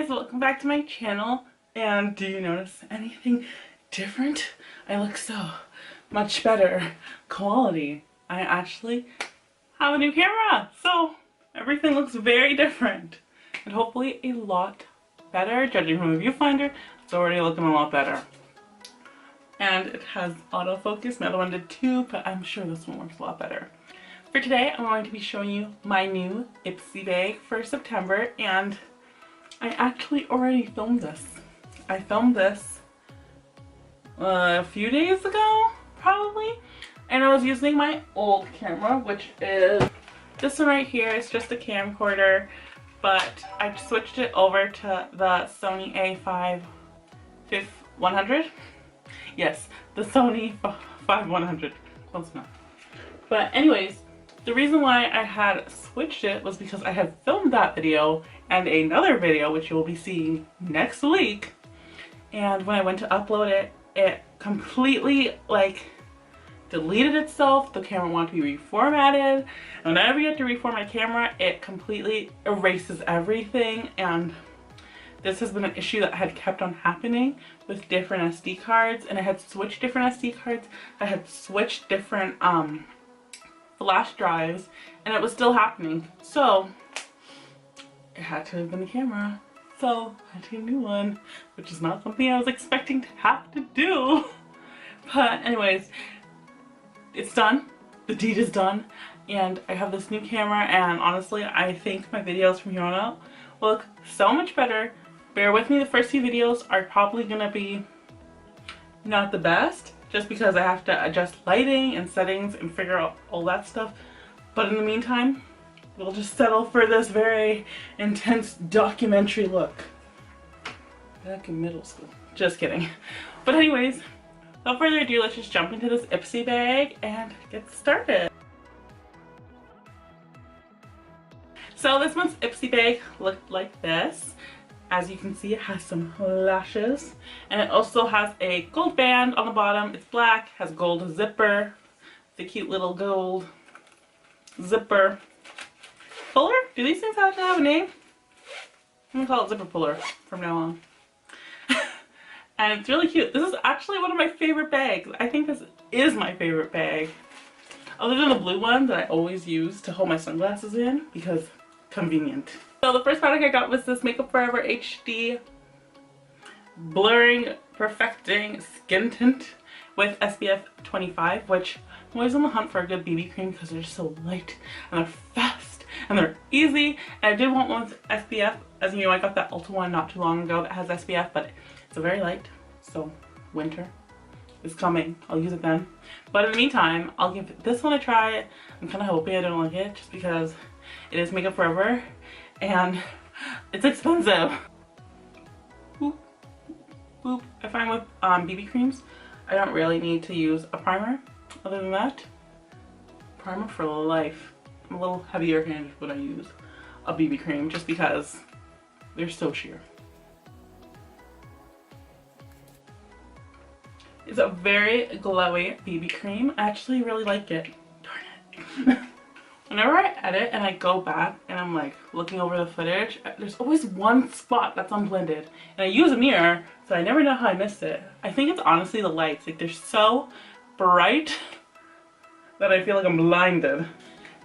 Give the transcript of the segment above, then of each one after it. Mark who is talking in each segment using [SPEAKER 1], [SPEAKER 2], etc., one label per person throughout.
[SPEAKER 1] guys, welcome back to my channel. And do you notice anything different? I look so much better quality. I actually have a new camera, so everything looks very different and hopefully a lot better. Judging from the viewfinder, it's already looking a lot better. And it has autofocus. My other one did too, but I'm sure this one works a lot better. For today, I'm going to be showing you my new Ipsy bag for September, and I actually already filmed this. I filmed this a few days ago, probably, and I was using my old camera, which is this one right here. It's just a camcorder, but I switched it over to the Sony A5100. Yes, the Sony 5100. Close enough. But anyways, the reason why I had switched it was because I had filmed that video and another video, which you'll be seeing next week. And when I went to upload it, it completely deleted itself. The camera wanted to be reformatted. And whenever you have to reformat a camera, it completely erases everything. And this has been an issue that had kept on happening with different SD cards, and I had switched different SD cards. I had switched different flash drives, and it was still happening. So it had to have been the camera. So I had to get a new one, which is not something I was expecting to have to do. But anyways, it's done. The deed is done, and I have this new camera, and honestly, I think my videos from here on out will look so much better. Bear with me, the first few videos are probably gonna be not the best, just because I have to adjust lighting and settings and figure out all that stuff. But in the meantime, we'll just settle for this very intense documentary look. Back in middle school. Just kidding. But anyways, without further ado, let's just jump into this Ipsy bag and get started. So this month's Ipsy bag looked like this. As you can see, it has some lashes, and it also has a gold band on the bottom. It's black, has gold zipper, the cute little gold zipper puller. Do these things have to have a name? I'm gonna call it zipper puller from now on. And it's really cute. This is actually one of my favorite bags. I think this is my favorite bag, other than the blue one that I always use to hold my sunglasses in because convenient. So the first product I got was this Makeup Forever HD Blurring Perfecting Skin Tint with SPF 25, which I'm always on the hunt for a good BB cream because they're so light and they're fast and they're easy. And I did want one with SPF. As you know, I got that Ulta one not too long ago that has SPF, but it's a very light, so winter is coming. I'll use it then. But in the meantime, I'll give this one a try. I'm kind of hoping I don't like it just because it is Makeup Forever and it's expensive. Boop, boop. I find with BB creams, I don't really need to use a primer. Other than that, primer for life. I'm a little heavier handed when I use a BB cream just because they're so sheer. It's a very glowy BB cream. I actually really like it. Darn it. Whenever I edit and I go back and I'm like looking over the footage, there's always one spot that's unblended. And I use a mirror, so I never know how I missed it. I think it's honestly the lights. Like, they're so bright that I feel like I'm blinded.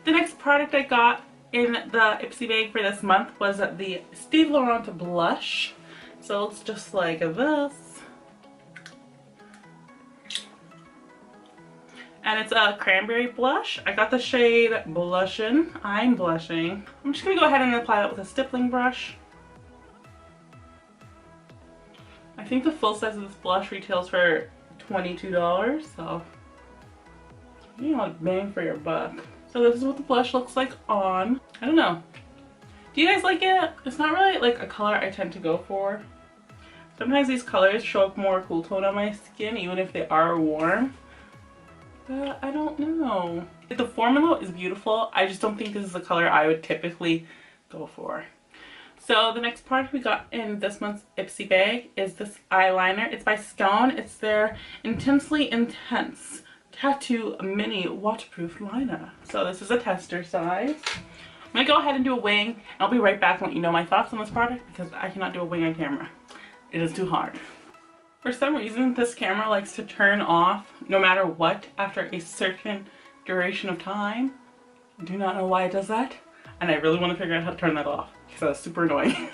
[SPEAKER 1] The next product I got in the Ipsy bag for this month was the Steve Laurent blush. So it's just like this. And it's a cranberry blush. I got the shade Blushin'. I'm blushing. I'm just gonna go ahead and apply that with a stippling brush. I think the full size of this blush retails for $22, so you know, bang for your buck. So this is what the blush looks like on. I don't know. Do you guys like it? It's not really like a color I tend to go for. Sometimes these colors show up more cool tone on my skin, even if they are warm. But I don't know. The formula is beautiful. I just don't think this is the color I would typically go for. So the next product we got in this month's Ipsy bag is this eyeliner. It's by Scone. It's their Intensely Intense Tattoo Mini Waterproof Liner. So this is a tester size. gonna go ahead and do a wing, and I'll be right back and let you know my thoughts on this product because I cannot do a wing on camera. It is too hard. For some reason, this camera likes to turn off no matter what after a certain duration of time. I do not know why it does that, and I really want to figure out how to turn that off because that's super annoying.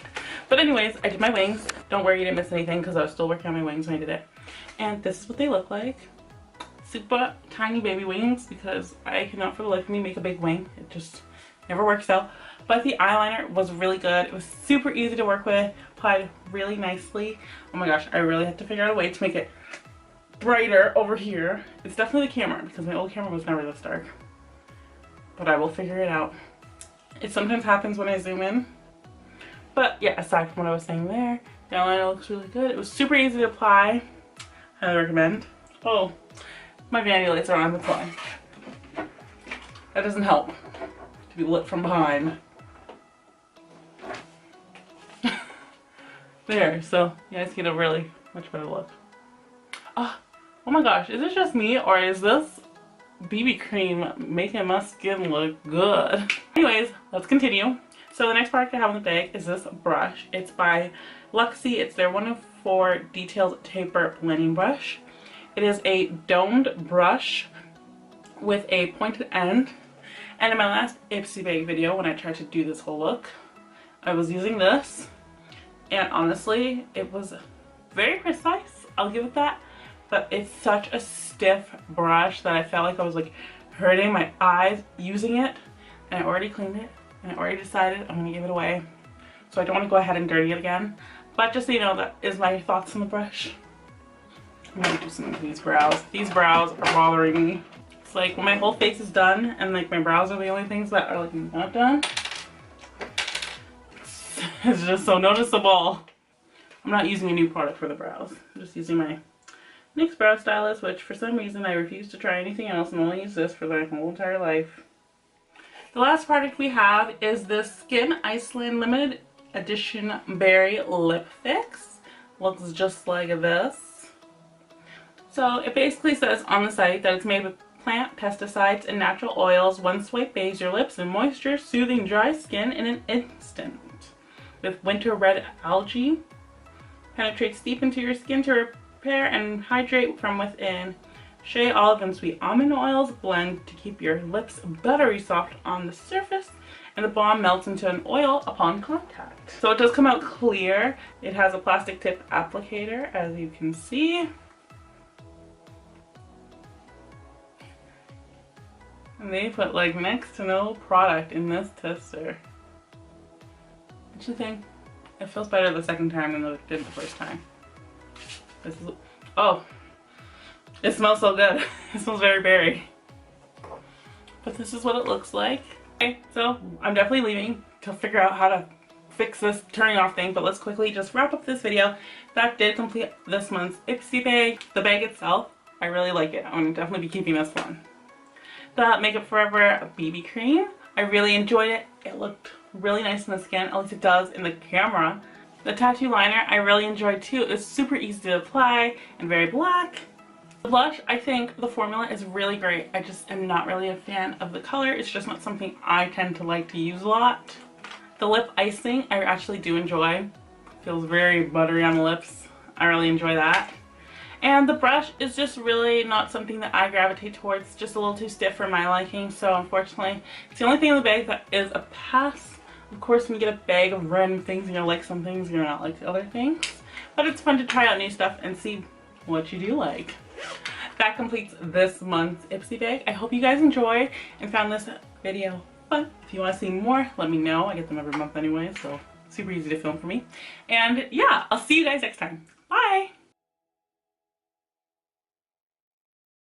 [SPEAKER 1] But anyways, I did my wings. Don't worry, you didn't miss anything because I was still working on my wings when I did it. And this is what they look like. Super tiny baby wings because I cannot for the life of me make a big wing. It just never works out. But the eyeliner was really good. It was super easy to work with, applied really nicely. Oh my gosh, I really had to figure out a way to make it brighter over here. It's definitely the camera because my old camera was never this dark. But I will figure it out. It sometimes happens when I zoom in. But yeah, aside from what I was saying there, the eyeliner looks really good. It was super easy to apply. Highly recommend. Oh, my vanity lights are on, that's why. That doesn't help to be lit from behind. There, so you guys get a really much better look. Oh my gosh, is it just me or is this BB cream making my skin look good? Anyways, let's continue. So the next product I have in the bag is this brush. It's by Luxie. It's their 104 Detailed Taper Blending Brush. It is a domed brush with a pointed end. And in my last Ipsy Bag video, when I tried to do this whole look, I was using this. And honestly, it was very precise. I'll give it that. But it's such a stiff brush that I felt like I was like hurting my eyes using it. And I already cleaned it. And I already decided I'm going to give it away. So I don't want to go ahead and dirty it again. But just so you know, that is my thoughts on the brush. I'm going to do some of these brows. These brows are bothering me. It's like when my whole face is done and like my brows are the only things that are like not done. It's just so noticeable. I'm not using a new product for the brows. I'm just using my NYX brow stylist, which for some reason I refuse to try anything else and only use this for like my whole entire life. The last product we have is this Skin Iceland Limited Edition Berry Lip Fix. Looks just like this. So it basically says on the site that it's made with plant pesticides and natural oils. One swipe bathes your lips in moisture, soothing dry skin in an instant. With winter red algae. Penetrates deep into your skin to repair and hydrate from within. Shea olive and sweet almond oils blend to keep your lips buttery soft on the surface, and the balm melts into an oil upon contact. So it does come out clear. It has a plastic tip applicator, as you can see. And they put like next to no product in this tester. What you think? It feels better the second time than it did the first time. This is, oh. It smells so good. It smells very berry. But this is what it looks like. Okay, so I'm definitely leaving to figure out how to fix this turning off thing, but let's quickly just wrap up this video. That did complete this month's Ipsy Bag. The bag itself, I really like it. I'm going to definitely be keeping this one. The Makeup Forever BB cream, I really enjoyed it. It looked really nice in the skin, at least it does in the camera. The tattoo liner, I really enjoyed too. It was super easy to apply and very black. The blush, I think the formula is really great. I just am not really a fan of the color. It's just not something I tend to like to use a lot. The lip icing, I actually do enjoy. Feels very buttery on the lips. I really enjoy that. And the brush is just really not something that I gravitate towards. It's just a little too stiff for my liking. So unfortunately, it's the only thing in the bag that is a pass. Of course, when you get a bag of random things, you're gonna like some things, you're not like other things. But it's fun to try out new stuff and see what you do like. That completes this month's Ipsy Bag. I hope you guys enjoyed and found this video fun. If you want to see more, let me know. I get them every month anyway, so super easy to film for me. And yeah, I'll see you guys next time. Bye!